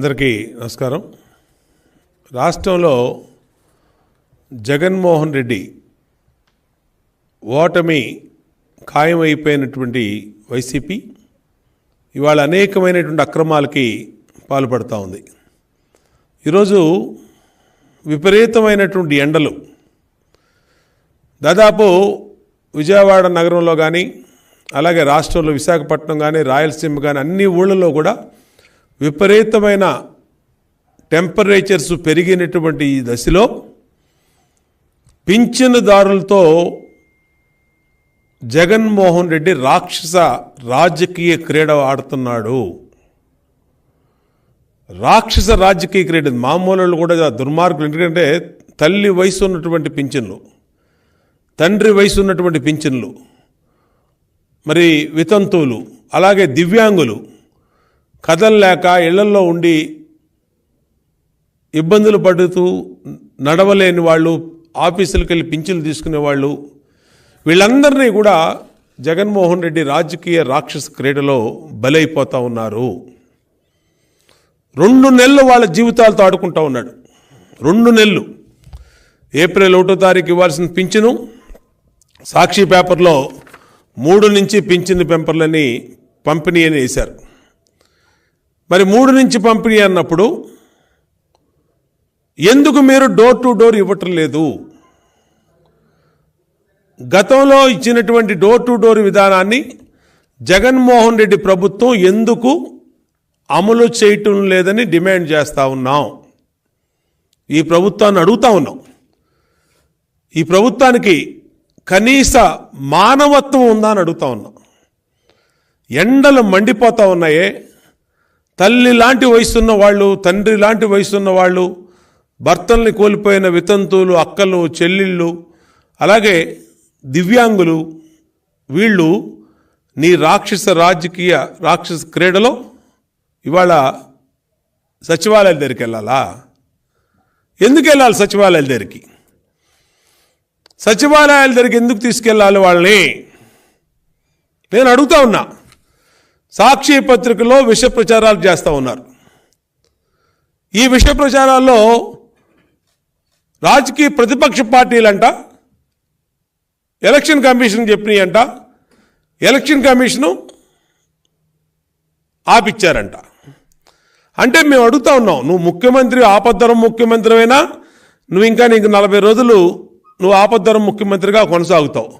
అందరికీ నమస్కారం. రాష్ట్రంలో జగన్మోహన్ రెడ్డి ఓటమి ఖాయమైపోయినటువంటి వైసీపీ ఇవాళ అనేకమైనటువంటి అక్రమాలకి పాల్పడుతూ ఉంది. ఈరోజు విపరీతమైనటువంటి ఎండలు దాదాపు విజయవాడ నగరంలో కానీ అలాగే రాష్ట్రంలో విశాఖపట్నం కానీ రాయలసీమ కానీ అన్ని ఊళ్ళలో కూడా విపరీతమైన టెంపరేచర్స్ పెరిగినటువంటి ఈ దశలో పింఛనుదారులతో జగన్మోహన్ రెడ్డి రాక్షస రాజకీయ క్రీడ ఆడుతున్నాడు. రాక్షస రాజకీయ క్రీడ మామూలు కూడా దుర్మార్గులు. ఎందుకంటే తల్లి వయసు ఉన్నటువంటి పింఛన్లు, తండ్రి వయసు ఉన్నటువంటి పింఛన్లు, మరి వితంతువులు, అలాగే దివ్యాంగులు, కదలలేక ఇళ్లల్లో ఉండి ఇబ్బందులు పడుతూ నడవలేని వాళ్ళు, ఆఫీసులకు వెళ్ళి పింఛన్లు తీసుకునేవాళ్ళు, వీళ్ళందరినీ కూడా జగన్మోహన్ రెడ్డి రాజకీయ రాక్షస క్రీడలో బలైపోతూ ఉన్నారు. 2 నెలలు వాళ్ళ జీవితాలతో ఆడుకుంటూ ఉన్నాడు. 2 నెలలు ఏప్రిల్ 1వ తారీఖు ఇవ్వాల్సిన పింఛను సాక్షి పేపర్లో 3 నుంచి పింఛను పెంపర్లని పంపిణీ అని వేశారు. మరి 3 నుంచి పంపిణీ అన్నప్పుడు ఎందుకు మీరు డోర్ టు డోర్ ఇవ్వటం లేదు? గతంలో ఇచ్చినటువంటి డోర్ టు డోర్ విధానాన్ని జగన్మోహన్ రెడ్డి ప్రభుత్వం ఎందుకు అమలు చేయటం లేదని డిమాండ్ చేస్తూ ఉన్నాం. ఈ ప్రభుత్వాన్ని అడుగుతూ ఉన్నాం. ఈ ప్రభుత్వానికి కనీస మానవత్వం ఉందా అని అడుగుతూ ఉన్నాం. ఎండలు మండిపోతూ ఉన్నాయే. తల్లి లాంటి వయసున్న వాళ్ళు, తండ్రి లాంటి వయసున్న వాళ్ళు, భర్తల్ని కోల్పోయిన వితంతువులు, అక్కలు, చెల్లెళ్ళు, అలాగే దివ్యాంగులు, వీళ్ళు నీ రాక్షస క్రీడలో ఇవాళ సచివాలయాల దగ్గరికి వెళ్ళాలా? ఎందుకు వెళ్ళాలి సచివాలయాల దగ్గరికి? సచివాలయాల దగ్గరికి ఎందుకు తీసుకెళ్ళాలి వాళ్ళని? నేను అడుగుతా ఉన్నా. సాక్షి పత్రికలో విష ప్రచారాలు చేస్తూ ఉన్నారు. ఈ విష ప్రచారాల్లో రాజకీయ ప్రతిపక్ష పార్టీలంట ఎలక్షన్ కమిషన్ చెప్పినాయంట, ఎలక్షన్ కమిషను ఆపిచ్చారంట. అంటే మేము అడుగుతా ఉన్నాం, నువ్వు ముఖ్యమంత్రి, ఆపద్ధరం ముఖ్యమంత్రివైనా నువ్వు ఇంకా నీకు 40 రోజులు నువ్వు ఆపద్ధరం ముఖ్యమంత్రిగా కొనసాగుతావు.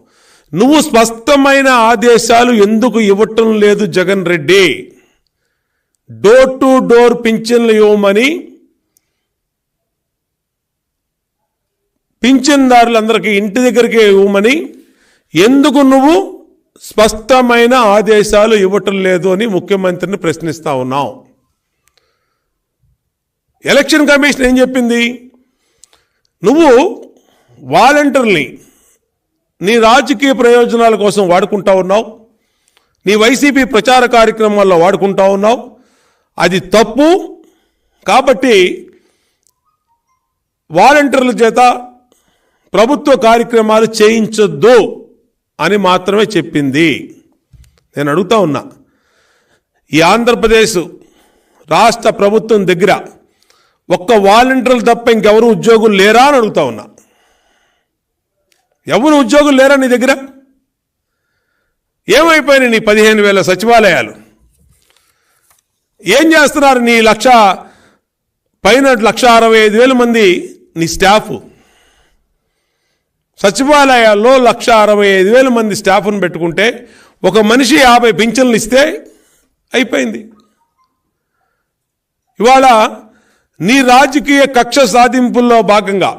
నువ్వు స్పష్టమైన ఆదేశాలు ఎందుకు ఇవ్వటం లేదు Jagan Reddy? Door to door పింఛన్లు ఇవ్వమని పింఛన్దారులందరికీ ఇంటి దగ్గరికి ఇవ్వమని ఎందుకు నువ్వు స్పష్టమైన ఆదేశాలు ఇవ్వటం లేదు అని ముఖ్యమంత్రిని ప్రశ్నిస్తా ఉన్నావు. ఎలక్షన్ కమిషన్ ఏం చెప్పింది? నువ్వు వాలంటీర్ని నీ రాజకీయ ప్రయోజనాల కోసం వాడుకుంటా ఉన్నావు, నీ వైసీపీ ప్రచార కార్యక్రమాల్లో వాడుకుంటా ఉన్నావు. అది తప్పు. కాబట్టి వాలంటీర్ల చేత ప్రభుత్వ కార్యక్రమాలు చేయించొద్దు అని మాత్రమే చెప్పింది. నేను అడుగుతా ఉన్నా, ఈ ఆంధ్రప్రదేశ్ రాష్ట్ర ప్రభుత్వం దగ్గర ఒక్క వాలంటీర్లు తప్ప ఇంకెవరు ఉద్యోగులు లేరా అని అడుగుతా ఉన్నా. ఎవరు ఉద్యోగులు లేరా నీ దగ్గర? ఏమైపోయినాయి నీ 15,000 సచివాలయాలు? ఏం చేస్తున్నారు నీ పైన 1,65,000 మంది నీ స్టాఫ్? సచివాలయాల్లో 1,65,000 మంది స్టాఫ్ను పెట్టుకుంటే ఒక మనిషి 50 పింఛన్లు ఇస్తే అయిపోయింది. ఇవాళ నీ రాజకీయ కక్ష సాధింపుల్లో భాగంగా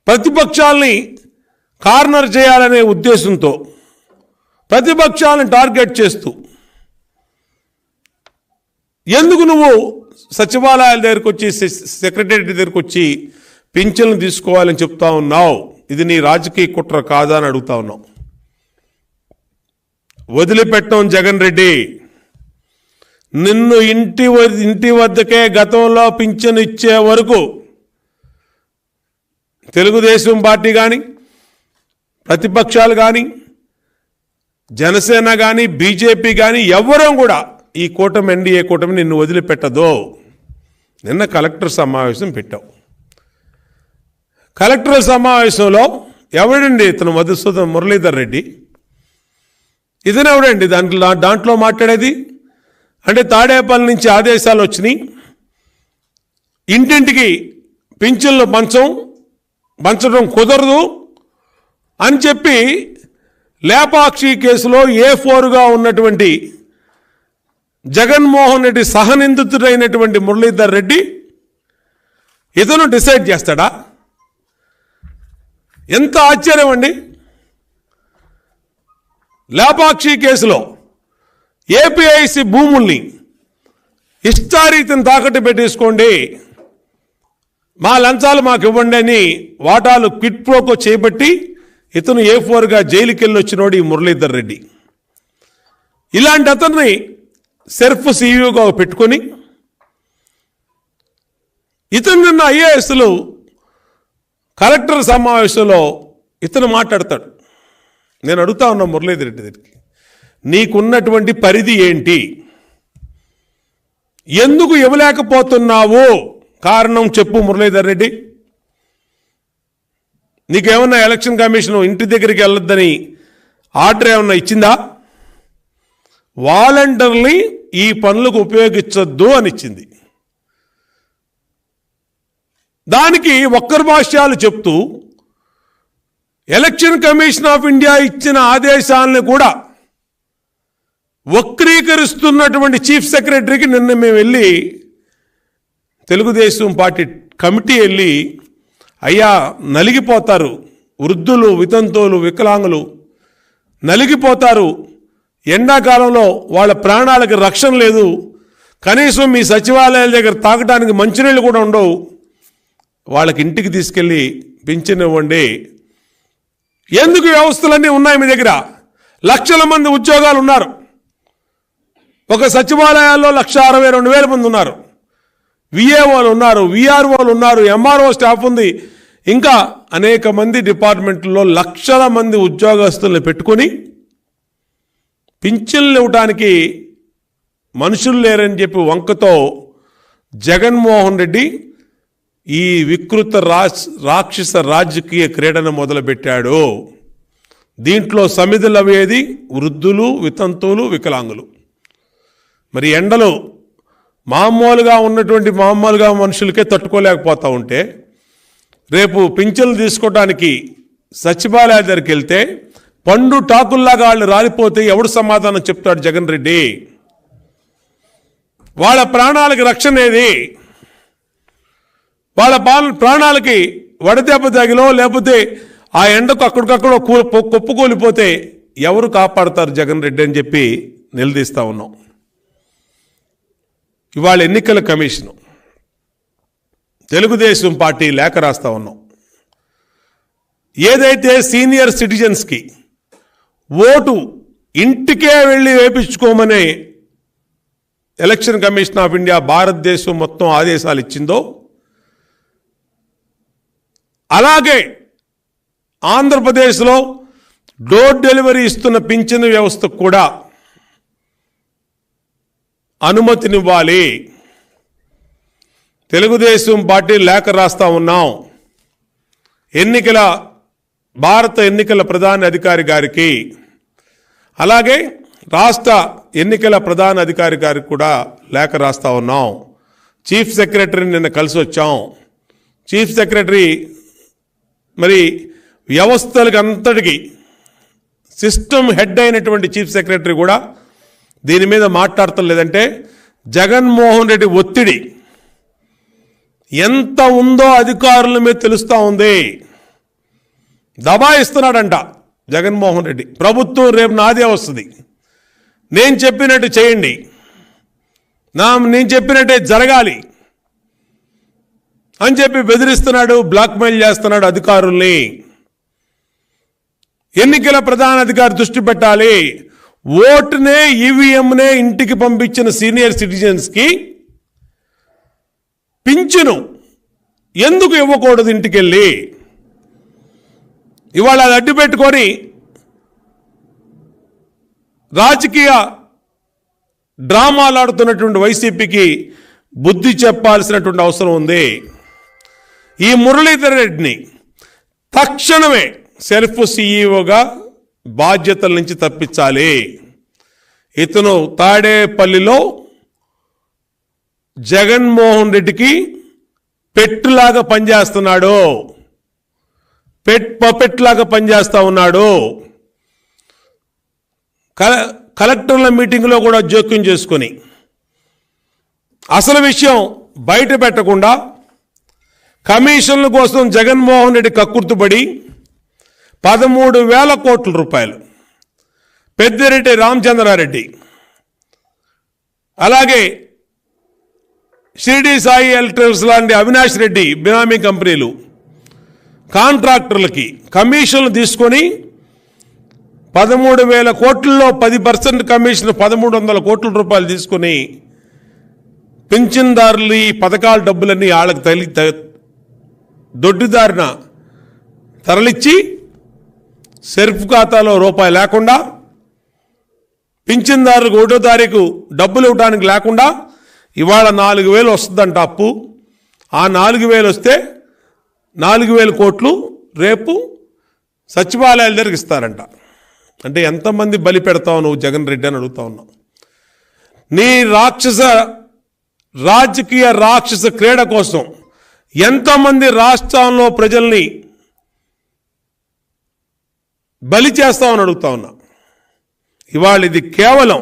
ప్రతిపక్షాలని కార్నర్ చేయాలనే ఉద్దేశంతో ప్రతిపక్షాలను టార్గెట్ చేస్తూ ఎందుకు నువ్వు సచివాలయాల దగ్గరకు వచ్చి, సెక్రటరీ దగ్గరకు వచ్చి పింఛన్లు తీసుకోవాలని చెప్తా ఉన్నావు? ఇది నీ రాజకీయ కుట్ర కాదా అని అడుగుతా ఉన్నావు. వదిలిపెట్టం జగన్ రెడ్డి. నిన్ను ఇంటి వద్దకే గతంలో పింఛను ఇచ్చే వరకు తెలుగుదేశం పార్టీ కానీ, ప్రతిపక్షాలు కానీ, జనసేన కానీ, బీజేపీ కానీ ఎవ్వరూ కూడా ఈ కూటమి ఎన్డీఏ కూటమి నిన్ను వదిలిపెట్టదో. నిన్న కలెక్టర్ సమావేశం పెట్టావు. కలెక్టర్ సమావేశంలో ఎవడండి ఇతను? మధుసూదన్ మురళీధర్ రెడ్డి. ఇతను ఎవడండి దాంట్లో మాట్లాడేది? అంటే తాడేపల్లి నుంచి ఆదేశాలు వచ్చినాయి, ఇంటింటికి పింఛన్లు పంచడం కుదరదు అని చెప్పి లేపాక్షి కేసులో A4గా ఉన్నటువంటి జగన్మోహన్ రెడ్డి సహనిందితుడైనటువంటి మురళీధర్ రెడ్డి ఇతను డిసైడ్ చేస్తాడా? ఎంత ఆశ్చర్యం అండి. లేపాక్షి కేసులో ఏపీఐసి భూముల్ని ఇష్టారీతిని తాకట్టు పెట్టేసుకోండి, మా లంచాలు మాకు ఇవ్వండి అని వాటాలు క్విట్ ప్రోకో చేపట్టి ఇతను A4గా జైలుకి వెళ్ళి వచ్చినోడు ఈ మురళీధర్ రెడ్డి. ఇలాంటి అతన్ని సెర్ఫ్ సీఈఓగా పెట్టుకొని ఇతను నిన్న ఐఏఎస్లు కలెక్టర్ సమావేశంలో ఇతను మాట్లాడతాడు. నేను అడుగుతా ఉన్నా మురళీధర్ రెడ్డి దగ్గరికి, నీకున్నటువంటి పరిధి ఏంటి? ఎందుకు ఇవ్వలేకపోతున్నావు? కారణం చెప్పు మురళీధర్ రెడ్డి. నీకేమన్నా ఎలక్షన్ కమిషన్ ఇంటి దగ్గరికి వెళ్ళొద్దని ఆర్డర్ ఏమన్నా ఇచ్చిందా? వాలంటీర్ని ఈ పనులకు ఉపయోగించొద్దు అని ఇచ్చింది. దానికి వక్ర భాష్యాలు చెప్తూ ఎలక్షన్ కమిషన్ ఆఫ్ ఇండియా ఇచ్చిన ఆదేశాలను కూడా వక్రీకరిస్తున్నటువంటి చీఫ్ సెక్రటరీకి నిన్న మేము వెళ్ళి తెలుగుదేశం పార్టీ కమిటీ వెళ్ళి, అయ్యా నలిగిపోతారు, వృద్ధులు, వితంతువులు, వికలాంగులు నలిగిపోతారు, ఎండాకాలంలో వాళ్ళ ప్రాణాలకు రక్షణ లేదు, కనీసం మీ సచివాలయాల దగ్గర తాగడానికి మంచినీళ్ళు కూడా ఉండవు, వాళ్ళకి ఇంటికి తీసుకెళ్ళి పింఛన్ ఇవ్వండి. ఎందుకు వ్యవస్థలన్నీ ఉన్నాయి మీ దగ్గర? లక్షల మంది ఉద్యోగాలు ఉన్నారు. ఒక సచివాలయాల్లో 1,62,000 మంది ఉన్నారు. విఏఓలు ఉన్నారు, విఆర్ఓలు ఉన్నారు, ఎంఆర్ఓ స్టాఫ్ ఉంది, ఇంకా అనేక మంది డిపార్ట్మెంట్లో లక్షల మంది ఉద్యోగస్తుల్ని పెట్టుకొని పింఛన్లు ఇవ్వడానికి మనుషులు లేరని చెప్పి వంకతో జగన్మోహన్ రెడ్డి ఈ వికృత రాక్షస రాజకీయ క్రీడను మొదలుపెట్టాడు. దీంట్లో సమిధులు అవేది వృద్ధులు, వితంతువులు, వికలాంగులు. మరి ఎండలు మామూలుగా మనుషులకే తట్టుకోలేకపోతూ ఉంటే రేపు పింఛన్లు తీసుకోవడానికి సచివాలయ దగ్గరికి వెళ్తే పండు టాకుల్లాగా వాళ్ళు రాలిపోతే ఎవడు సమాధానం చెప్తాడు? జగన్ రెడ్డి. వాళ్ళ ప్రాణాలకి రక్షణ ఏది? వాళ్ళ ప్రాణాలకి వడదెబ్బ తగిలో లేకపోతే ఆ ఎండకు అక్కడికక్కడ కుప్పకూలిపోతే ఎవరు కాపాడతారు జగన్ రెడ్డి అని చెప్పి నిలదీస్తా ఉన్నాం. ఇవాళ ఎన్నికల కమిషను తెలుగుదేశం పార్టీ లేఖ రాస్తా ఉన్నాం. ఏదైతే సీనియర్ సిటిజన్స్కి ఓటు ఇంటికే వెళ్ళి వేయించుకోమని ఎలక్షన్ కమిషన్ ఆఫ్ ఇండియా భారతదేశం మొత్తం ఆదేశాలు ఇచ్చిందో, అలాగే ఆంధ్రప్రదేశ్లో డోర్ డెలివరీ ఇస్తున్న పింఛను వ్యవస్థకు కూడా అనుమతినివ్వాలి. తెలుగుదేశం పార్టీ లేఖ రాస్తా ఉన్నాం భారత ఎన్నికల ప్రధాన అధికారి గారికి, అలాగే రాష్ట్ర ఎన్నికల ప్రధాన అధికారి గారికి కూడా లేఖ రాస్తా ఉన్నాం. చీఫ్ సెక్రటరీని నిన్న కలిసి వచ్చాం. చీఫ్ సెక్రటరీ మరి వ్యవస్థలకు అంతటికి సిస్టమ్ హెడ్ అయినటువంటి చీఫ్ సెక్రటరీ కూడా దీని మీద మాట్లాడటం లేదంటే జగన్మోహన్ రెడ్డి ఒత్తిడి ఎంత ఉందో అధికారుల మీద తెలుస్తూ ఉంది. దబాయిస్తున్నాడంట జగన్మోహన్ రెడ్డి. ప్రభుత్వం రేపు నాదే వస్తుంది, నేను చెప్పినట్టు చేయండి, నేను చెప్పినట్టే జరగాలి అని చెప్పి బెదిరిస్తున్నాడు, బ్లాక్మెయిల్ చేస్తున్నాడు అధికారుల్ని. ఎన్నికల ప్రధాన అధికారి దృష్టి పెట్టాలి. ఓటునే ఈవీఎంనే ఇంటికి పంపించిన సీనియర్ సిటిజన్స్కి పింఛను ఎందుకు ఇవ్వకూడదు? ఇంటికెళ్ళి ఇవాళ అది అడ్డు పెట్టుకొని రాజకీయ డ్రామాలు ఆడుతున్నటువంటి వైసీపీకి బుద్ధి చెప్పాల్సినటువంటి అవసరం ఉంది. ఈ మురళీధర్ రెడ్డిని తక్షణమే సెల్ఫ్ సీఈఓగా బాధ్యతల నుంచి తప్పించాలి. ఇతను తాడేపల్లిలో జగన్మోహన్ రెడ్డికి పెట్టులాగా పనిచేస్తున్నాడు, పపెట్లాగా పనిచేస్తా ఉన్నాడు. కలెక్టర్ల మీటింగ్లో కూడా జోక్యం చేసుకొని అసలు విషయం బయట పెట్టకుండా కమిషన్ల కోసం జగన్మోహన్ రెడ్డి కక్కుర్తుపడి 13,000 కోట్ల రూపాయలు పెద్దిరెడ్డి రామచంద్రారెడ్డి, అలాగే షిరిడి సాయి ఎలక్ట్రికల్స్ లాంటి అవినాష్ రెడ్డి బినామీ కంపెనీలు కాంట్రాక్టర్లకి కమిషన్లు తీసుకొని 13,000 కోట్లలో 10% కమిషన్ 1,300 కోట్ల రూపాయలు తీసుకొని పింఛన్దారులు ఈ పథకాల డబ్బులన్నీ వాళ్ళకి దొడ్డిదారిన తరలిచ్చి సెర్ఫ్ ఖాతాలో రూపాయి లేకుండా, పింఛన్దారులకు 1వ తారీఖు డబ్బులు ఇవ్వడానికి లేకుండా ఇవాళ 4,000 వస్తుందంట అప్పు. ఆ 4,000 వస్తే 4,000 కోట్లు రేపు సచివాలయాల దగ్గరికి ఇస్తారంట. అంటే ఎంతమంది బలి పెడతావు నువ్వు జగన్ రెడ్డి అని అడుగుతా ఉన్నావు. నీ రాజకీయ రాక్షస క్రీడ కోసం ఎంతమంది రాష్ట్రంలో ప్రజల్ని బలి చేస్తామని అడుగుతా ఉన్నా. ఇవాళ ఇది కేవలం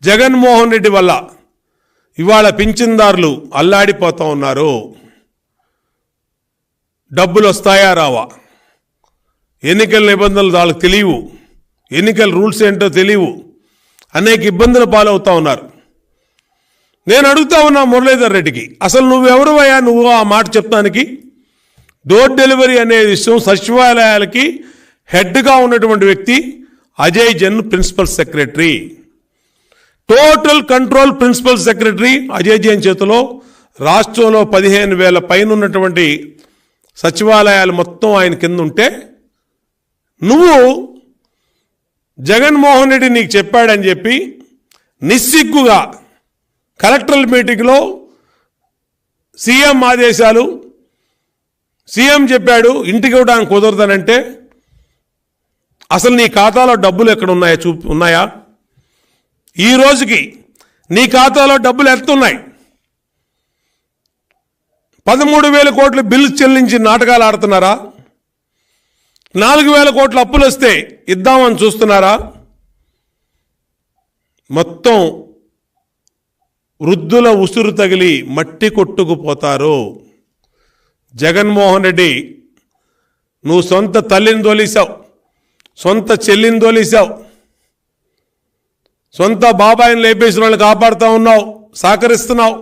జగన్మోహన్ రెడ్డి వల్ల ఇవాళ పింఛన్దారులు అల్లాడిపోతూ ఉన్నారు. డబ్బులు వస్తాయా రావా, ఎన్నికల నిబంధనలు వాళ్ళకి తెలియవు, ఎన్నికల రూల్స్ ఏంటో తెలియవు, అనేక ఇబ్బందులు పాలవుతూ ఉన్నారు. నేను అడుగుతా ఉన్నా మురళీధర్ రెడ్డికి, అసలు నువ్వెవరువయ్యా నువ్వు ఆ మాట చెప్తానికి? డోర్ డెలివరీ అనే విషయం సచివాలయాలకి హెడ్గా ఉన్నటువంటి వ్యక్తి Ajay Jain principal secretary, total control principal secretary Ajay Jain చేతిలో రాష్ట్రంలో 15,000 పైన ఉన్నటువంటి సచివాలయాలు మొత్తం ఆయన కింద ఉంటే నువ్వు జగన్మోహన్ రెడ్డి నీకు చెప్పాడని చెప్పి నిస్సిగ్గుగా కలెక్టరల్ మీటింగ్లో సీఎం ఆదేశాలు, సీఎం చెప్పాడు ఇంటికి ఇవ్వడానికి కుదరదనంటే అసలు నీ ఖాతాలో డబ్బులు ఎక్కడ ఉన్నాయా? ఈ రోజుకి నీ ఖాతాలో డబ్బులు ఎత్తున్నాయి? 13,000 కోట్లు బిల్లు చెల్లించి నాటకాలు ఆడుతున్నారా? 4,000 కోట్ల అప్పులు వస్తే ఇద్దామని చూస్తున్నారా? మొత్తం వృద్ధుల ఉసురు తగిలి మట్టి కొట్టుకుపోతారు. జగన్మోహన్ రెడ్డి, నువ్వు సొంత తల్లిని తోలేశావు, సొంత చెల్లిని తోలేశావు, సొంత బాబాయిని లేపేసిన వాళ్ళని కాపాడుతూ ఉన్నావు, సహకరిస్తున్నావు,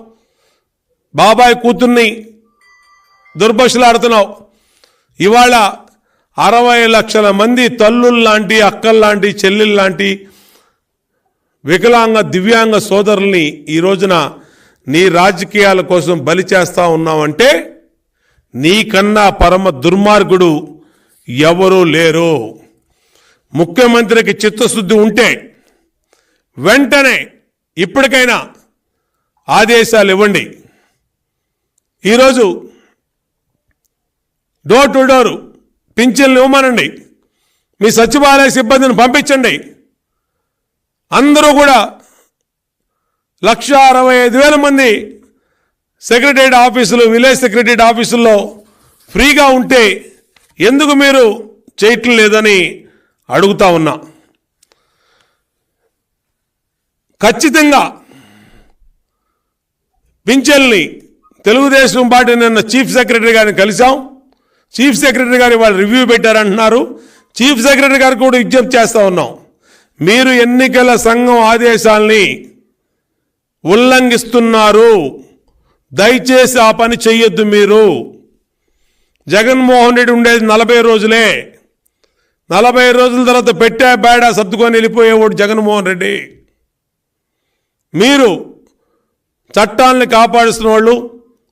బాబాయ్ కూతుర్ని దుర్భషలాడుతున్నావు. ఇవాళ 60 లక్షల మంది తల్లుల్లాంటి, అక్కల్లాంటి, చెల్లెల్లాంటి వికలాంగ దివ్యాంగ సోదరుల్ని ఈ రోజున నీ రాజకీయాల కోసం బలి చేస్తా ఉన్నావంటే నీకన్నా పరమ దుర్మార్గుడు ఎవరూ లేరు. ముఖ్యమంత్రికి చిత్తశుద్ధి ఉంటే వెంటనే ఇప్పటికైనా ఆదేశాలు ఇవ్వండి. ఈరోజు డోర్ టు డోర్ పింఛన్లు ఇవ్వమనండి, మీ సచివాలయ సిబ్బందిని పంపించండి. అందరూ కూడా 1,65,000 మంది సెక్రటరియట్ ఆఫీసులు, విలేజ్ సెక్రటరియట్ ఆఫీసుల్లో ఫ్రీగా ఉంటే ఎందుకు మీరు చేయటం లేదని అడుగుతా ఉన్నా. ఖచ్చితంగా పింఛన్లని తెలుగుదేశం పార్టీ నిన్న చీఫ్ సెక్రటరీ గారిని కలిసాం. చీఫ్ సెక్రటరీ గారు వాళ్ళు రివ్యూ పెట్టారంటున్నారు. చీఫ్ సెక్రటరీ గారికి కూడా విజ్ఞప్తి చేస్తూ ఉన్నాం, మీరు ఎన్నికల సంఘం ఆదేశాలని ఉల్లంఘిస్తున్నారు, దయచేసి ఆ పని చెయ్యొద్దు. మీరు జగన్మోహన్ రెడ్డి ఉండేది 40 రోజులే, 40 రోజుల తర్వాత పెట్టే బేడా సర్దుకొని వెళ్ళిపోయేవాడు జగన్మోహన్ రెడ్డి. మీరు చట్టాలని కాపాడుతున్న వాళ్ళు,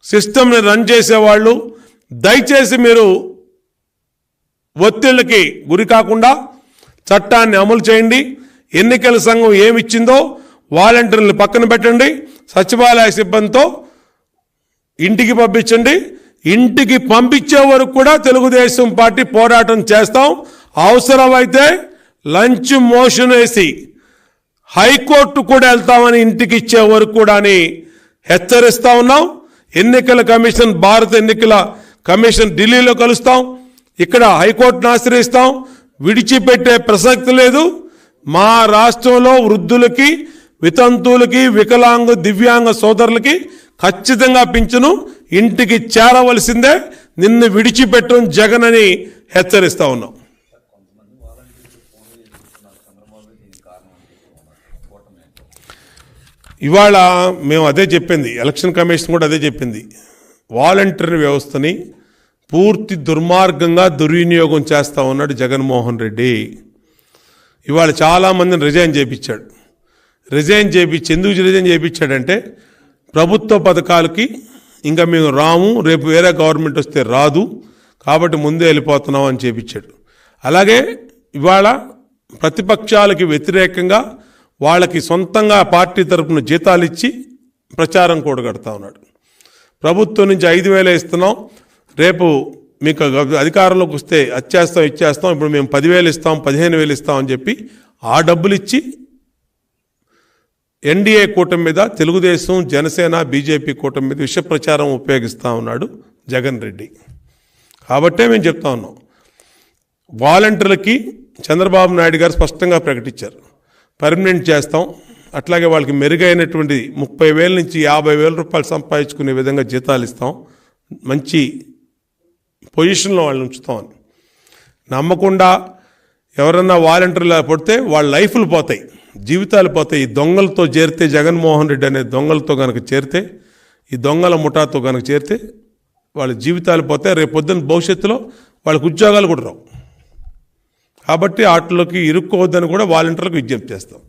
సిస్టమ్ని రన్ చేసేవాళ్ళు, దయచేసి మీరు ఒత్తిళ్ళకి గురి కాకుండా చట్టాన్ని అమలు చేయండి. ఎన్నికల సంఘం ఏమిచ్చిందో వాలంటీర్లను పక్కన పెట్టండి, సచివాలయ సిబ్బందితో ఇంటికి పంపించండి. ఇంటికి పంపించే వరకు కూడా తెలుగుదేశం పార్టీ పోరాటం చేస్తాం. అవసరమైతే లంచ్ మోషన్ వేసి హైకోర్టు కూడా వెళ్తామని ఇంటికి ఇచ్చే వరకు కూడా అని హెచ్చరిస్తా ఉన్నాం. ఎన్నికల కమిషన్, భారత ఎన్నికల కమిషన్ ఢిల్లీలో కలుస్తాం, ఇక్కడ హైకోర్టును ఆశ్రయిస్తాం. విడిచిపెట్టే ప్రసక్తి లేదు. మా రాష్ట్రంలో వృద్ధులకి, వితంతువులకి, వికలాంగ, దివ్యాంగ సోదరులకి ఖచ్చితంగా పింఛను ఇంటికి చేరవలసిందే. నిన్ను విడిచిపెట్టం జగన్ అని హెచ్చరిస్తా ఉన్నాం. ఇవాళ మేము అదే చెప్పింది, ఎలక్షన్ కమిషన్ కూడా అదే చెప్పింది. వాలంటీర్ వ్యవస్థని పూర్తి దుర్మార్గంగా దుర్వినియోగం చేస్తా ఉన్నాడు జగన్మోహన్ రెడ్డి. ఇవాళ చాలామందిని రిజైన్ చేయించాడు. ఎందుకు రిజైన్ చేయించాడంటే ప్రభుత్వ పథకాలకి ఇంకా మేము రాము, రేపు వేరే గవర్నమెంట్ వస్తే రాదు కాబట్టి ముందే వెళ్ళిపోతున్నాం అని చేయించాడు. అలాగే ఇవాళ ప్రతిపక్షాలకి వ్యతిరేకంగా వాళ్ళకి సొంతంగా పార్టీ తరఫున జీతాలు ఇచ్చి ప్రచారం కూడగడతా ఉన్నాడు. ప్రభుత్వం నుంచి 5,000 ఇస్తున్నాం, రేపు మీకు అధికారంలోకి వస్తే అచ్చేస్తాం ఇచ్చేస్తాం, ఇప్పుడు మేము 10,000 ఇస్తాం, 15,000 ఇస్తాం అని చెప్పి ఆ డబ్బులు ఇచ్చి ఎన్డీఏ కూటమి మీద, తెలుగుదేశం, జనసేన, బీజేపీ కూటమి మీద విష ప్రచారం ఉపయోగిస్తూ ఉన్నాడు జగన్ రెడ్డి. కాబట్టే మేము చెప్తా ఉన్నాం, వాలంటీర్లకి చంద్రబాబు నాయుడు గారు స్పష్టంగా ప్రకటించారు, పర్మనెంట్ చేస్తాం. అట్లాగే వాళ్ళకి మెరుగైనటువంటి 30,000 నుంచి 50,000 రూపాయలు సంపాదించుకునే విధంగా జీతాలు ఇస్తాం, మంచి పొజిషన్లో వాళ్ళని ఉంచుతామని. నమ్మకుండా ఎవరన్నా వాలంటీర్లు పడితే వాళ్ళ లైఫ్లు పోతాయి, జీవితాలు పోతాయి. ఈ దొంగలతో చేరితే, జగన్మోహన్ రెడ్డి అనే దొంగలతో కనుక చేరితే, ఈ దొంగల ముఠాతో కనుక చేరితే వాళ్ళ జీవితాలు పోతాయి. రేపు పొద్దున్న భవిష్యత్తులో వాళ్ళకి ఉద్యోగాలు కూడా రావు. కాబట్టి వాటిలోకి ఇరుక్కోవద్దని కూడా వాలంటీర్లకు విజ్ఞప్తి చేస్తాం.